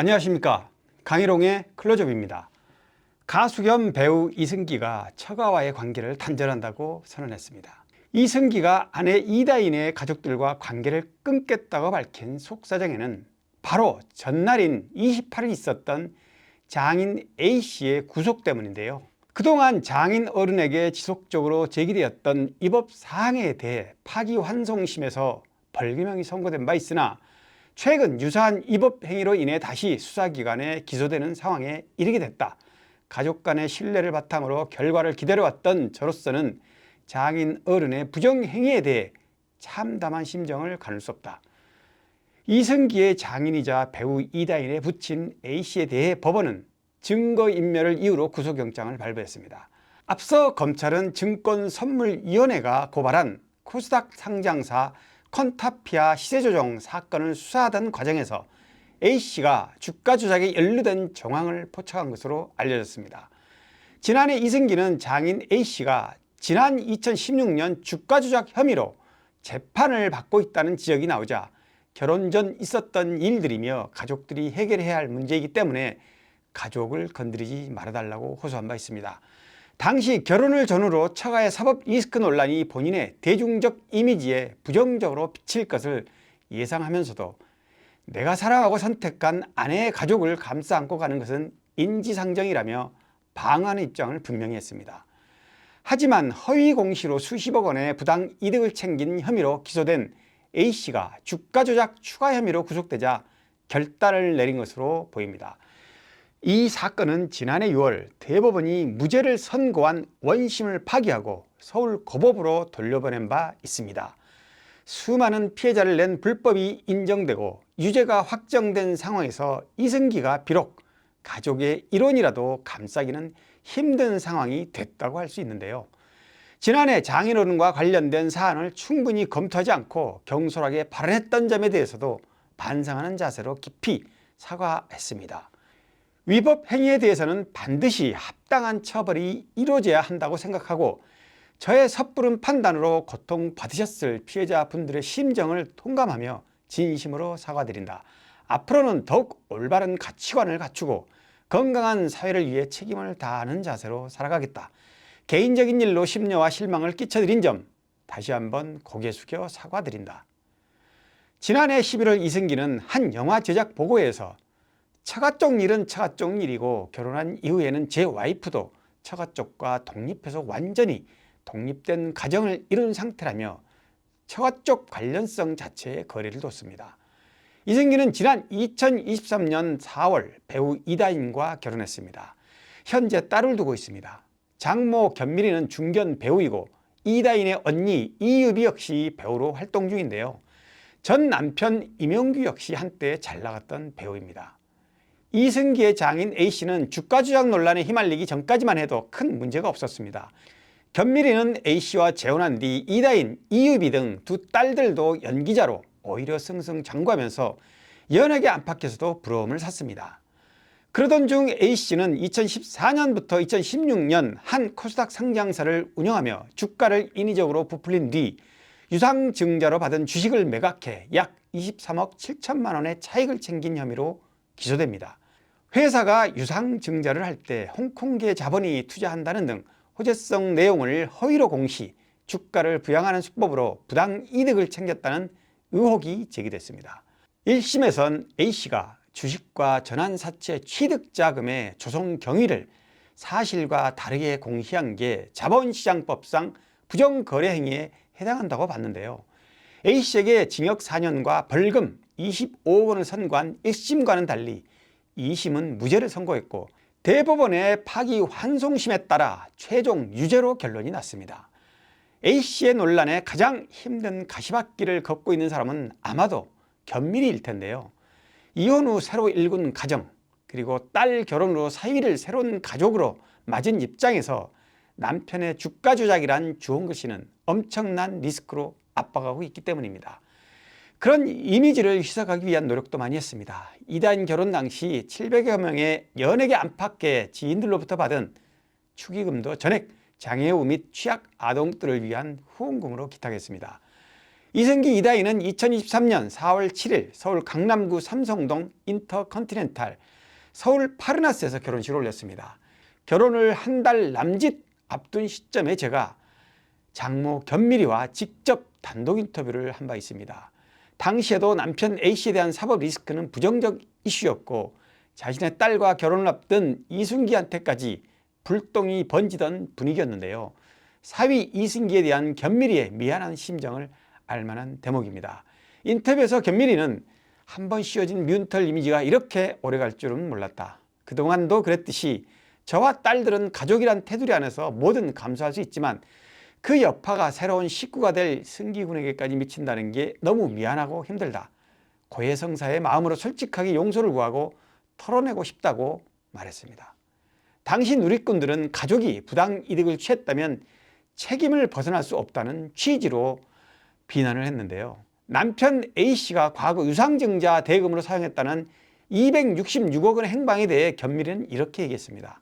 안녕하십니까. 강희롱의 클로즈업입니다. 가수 겸 배우 이승기가 처가와의 관계를 단절한다고 선언했습니다. 이승기가 아내 이다인의 가족들과 관계를 끊겠다고 밝힌 속사정에는 바로 전날인 28일 있었던 장인 A씨의 구속 때문인데요. 그동안 장인 어른에게 지속적으로 제기되었던 위법 사항에 대해 파기환송심에서 벌금형이 선고된 바 있으나 최근 유사한 위법 행위로 인해 다시 수사기관에 기소되는 상황에 이르게 됐다. 가족 간의 신뢰를 바탕으로 결과를 기다려왔던 저로서는 장인 어른의 부정행위에 대해 참담한 심정을 가눌 수 없다. 이승기의 장인이자 배우 이다인의 부친 A씨에 대해 법원은 증거인멸을 이유로 구속영장을 발부했습니다. 앞서 검찰은 증권선물위원회가 고발한 코스닥 상장사 컨타피아 시세조정 사건을 수사하던 과정에서 A씨가 주가 조작에 연루된 정황을 포착한 것으로 알려졌습니다. 지난해 이승기는 장인 A씨가 지난 2016년 주가 조작 혐의로 재판을 받고 있다는 지적이 나오자 결혼 전 있었던 일들이며 가족들이 해결해야 할 문제이기 때문에 가족을 건드리지 말아달라고 호소한 바 있습니다. 당시 결혼을 전후로 처가의 사법 리스크 논란이 본인의 대중적 이미지에 부정적으로 비칠 것을 예상하면서도 내가 사랑하고 선택한 아내의 가족을 감싸 안고 가는 것은 인지상정이라며 방어하는 입장을 분명히 했습니다. 하지만 허위 공시로 수십억 원의 부당 이득을 챙긴 혐의로 기소된 A씨가 주가 조작 추가 혐의로 구속되자 결단을 내린 것으로 보입니다. 이 사건은 지난해 6월 대법원이 무죄를 선고한 원심을 파기하고 서울 고법으로 돌려보낸 바 있습니다. 수많은 피해자를 낸 불법이 인정되고 유죄가 확정된 상황에서 이승기가 비록 가족의 일원이라도 감싸기는 힘든 상황이 됐다고 할 수 있는데요. 지난해 장인어른과 관련된 사안을 충분히 검토하지 않고 경솔하게 발언했던 점에 대해서도 반성하는 자세로 깊이 사과했습니다. 위법 행위에 대해서는 반드시 합당한 처벌이 이루어져야 한다고 생각하고 저의 섣부른 판단으로 고통받으셨을 피해자분들의 심정을 통감하며 진심으로 사과드린다. 앞으로는 더욱 올바른 가치관을 갖추고 건강한 사회를 위해 책임을 다하는 자세로 살아가겠다. 개인적인 일로 심려와 실망을 끼쳐드린 점 다시 한번 고개 숙여 사과드린다. 지난해 11월 이승기는 한 영화 제작 보고회에서 처가 쪽 일은 처가 쪽 일이고 결혼한 이후에는 제 와이프도 처가 쪽과 독립해서 완전히 독립된 가정을 이룬 상태라며 처가 쪽 관련성 자체에 거리를 뒀습니다. 이승기는 지난 2023년 4월 배우 이다인과 결혼했습니다. 현재 딸을 두고 있습니다. 장모 견미리는 중견 배우이고 이다인의 언니 이유비 역시 배우로 활동 중인데요. 전 남편 임영규 역시 한때 잘 나갔던 배우입니다. 이승기의 장인 A씨는 주가 조작 논란에 휘말리기 전까지만 해도 큰 문제가 없었습니다. 견미리는 A씨와 재혼한 뒤 이다인, 이유비 등 두 딸들도 연기자로 오히려 승승장구하면서 연예계 안팎에서도 부러움을 샀습니다. 그러던 중 A씨는 2014년부터 2016년 한 코스닥 상장사를 운영하며 주가를 인위적으로 부풀린 뒤 유상증자로 받은 주식을 매각해 약 23억 7천만 원의 차익을 챙긴 혐의로 기소됩니다. 회사가 유상증자를 할 때 홍콩계 자본이 투자한다는 등 호재성 내용을 허위로 공시, 주가를 부양하는 수법으로 부당 이득을 챙겼다는 의혹이 제기됐습니다. 1심에선 A씨가 주식과 전환사채 취득자금의 조성 경위를 사실과 다르게 공시한 게 자본시장법상 부정거래 행위에 해당한다고 봤는데요. A씨에게 징역 4년과 벌금 25억 원을 선고한 1심과는 달리 2심은 무죄를 선고했고 대법원의 파기환송심에 따라 최종 유죄로 결론이 났습니다. A씨의 논란에 가장 힘든 가시밭길을 걷고 있는 사람은 아마도 견미리일 텐데요. 이혼 후 새로 일군 가정, 그리고 딸 결혼으로 사위를 새로운 가족으로 맞은 입장에서 남편의 주가 조작이란 주홍글씨는 엄청난 리스크로 압박하고 있기 때문입니다. 그런 이미지를 희석하기 위한 노력도 많이 했습니다. 이다인 결혼 당시 700여 명의 연예계 안팎의 지인들로부터 받은 축의금도 전액 장애우 및 취약 아동들을 위한 후원금으로 기탁했습니다. 이승기 이다희는 2023년 4월 7일 서울 강남구 삼성동 인터컨티넨탈 서울 파르나스에서 결혼식을 올렸습니다. 결혼을 한 달 남짓 앞둔 시점에 제가 장모 견미리와 직접 단독 인터뷰를 한 바 있습니다. 당시에도 남편 A씨에 대한 사법 리스크는 부정적 이슈였고 자신의 딸과 결혼을 앞둔 이승기한테까지 불똥이 번지던 분위기였는데요. 사위 이승기에 대한 견미리의 미안한 심정을 알만한 대목입니다. 인터뷰에서 견미리는 한 번 씌워진 미운털 이미지가 이렇게 오래갈 줄은 몰랐다. 그동안도 그랬듯이 저와 딸들은 가족이란 테두리 안에서 뭐든 감수할 수 있지만 그 여파가 새로운 식구가 될 승기군에게까지 미친다는 게 너무 미안하고 힘들다. 고해성사의 마음으로 솔직하게 용서를 구하고 털어내고 싶다고 말했습니다. 당시 누리꾼들은 가족이 부당 이득을 취했다면 책임을 벗어날 수 없다는 취지로 비난을 했는데요. 남편 A씨가 과거 유상증자 대금으로 사용했다는 266억 원의 행방에 대해 견미리는 이렇게 얘기했습니다.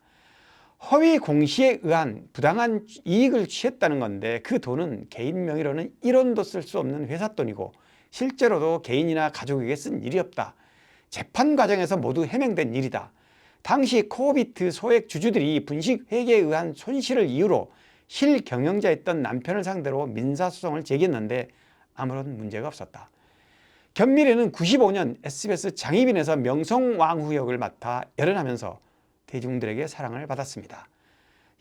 허위 공시에 의한 부당한 이익을 취했다는 건데 그 돈은 개인 명의로는 1원도 쓸 수 없는 회사 돈이고 실제로도 개인이나 가족에게 쓴 일이 없다. 재판 과정에서 모두 해명된 일이다. 당시 코어비트 소액 주주들이 분식회계에 의한 손실을 이유로 실경영자였던 남편을 상대로 민사소송을 제기했는데 아무런 문제가 없었다. 견미리는 95년 SBS 장희빈에서 명성왕후 역을 맡아 열연하면서 대중들에게 사랑을 받았습니다.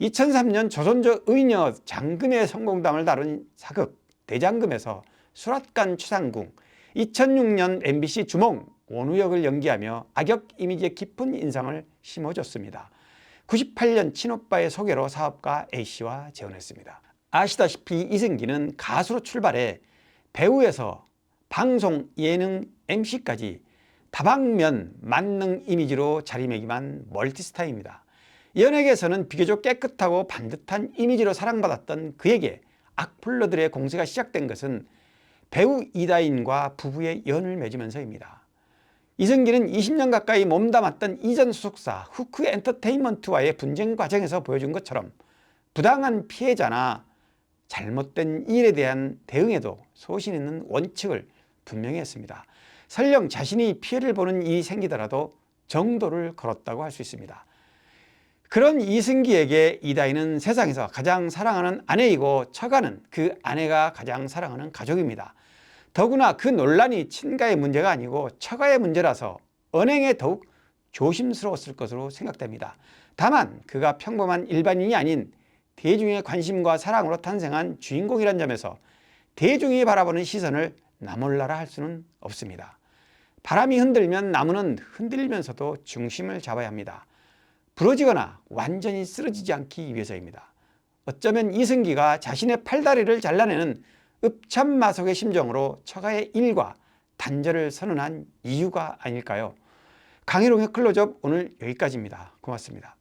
2003년 조선조 의녀 장금의 성공담을 다룬 사극 대장금에서 수락관 최상궁, 2006년 MBC 주몽 원우 역을 연기하며 악역 이미지에 깊은 인상을 심어줬습니다. 98년 친오빠의 소개로 사업가 A씨와 재혼했습니다. 아시다시피 이승기는 가수로 출발해 배우에서 방송, 예능, MC까지 다방면 만능 이미지로 자리매김한 멀티스타입니다. 연예계에서는 비교적 깨끗하고 반듯한 이미지로 사랑받았던 그에게 악플러들의 공세가 시작된 것은 배우 이다인과 부부의 연을 맺으면서입니다. 이승기는 20년 가까이 몸담았던 이전 소속사 후크 엔터테인먼트와의 분쟁 과정에서 보여준 것처럼 부당한 피해자나 잘못된 일에 대한 대응에도 소신 있는 원칙을 분명히 했습니다. 설령 자신이 피해를 보는 일이 생기더라도 정도를 걸었다고 할 수 있습니다. 그런 이승기에게 이다희는 세상에서 가장 사랑하는 아내이고 처가는 그 아내가 가장 사랑하는 가족입니다. 더구나 그 논란이 친가의 문제가 아니고 처가의 문제라서 언행에 더욱 조심스러웠을 것으로 생각됩니다. 다만 그가 평범한 일반인이 아닌 대중의 관심과 사랑으로 탄생한 주인공이란 점에서 대중이 바라보는 시선을 나몰라라 할 수는 없습니다. 바람이 흔들면 나무는 흔들리면서도 중심을 잡아야 합니다. 부러지거나 완전히 쓰러지지 않기 위해서입니다. 어쩌면 이승기가 자신의 팔다리를 잘라내는 읍참마속의 심정으로 처가의 일과 단절을 선언한 이유가 아닐까요? 강희롱의 클로즈업 오늘 여기까지입니다. 고맙습니다.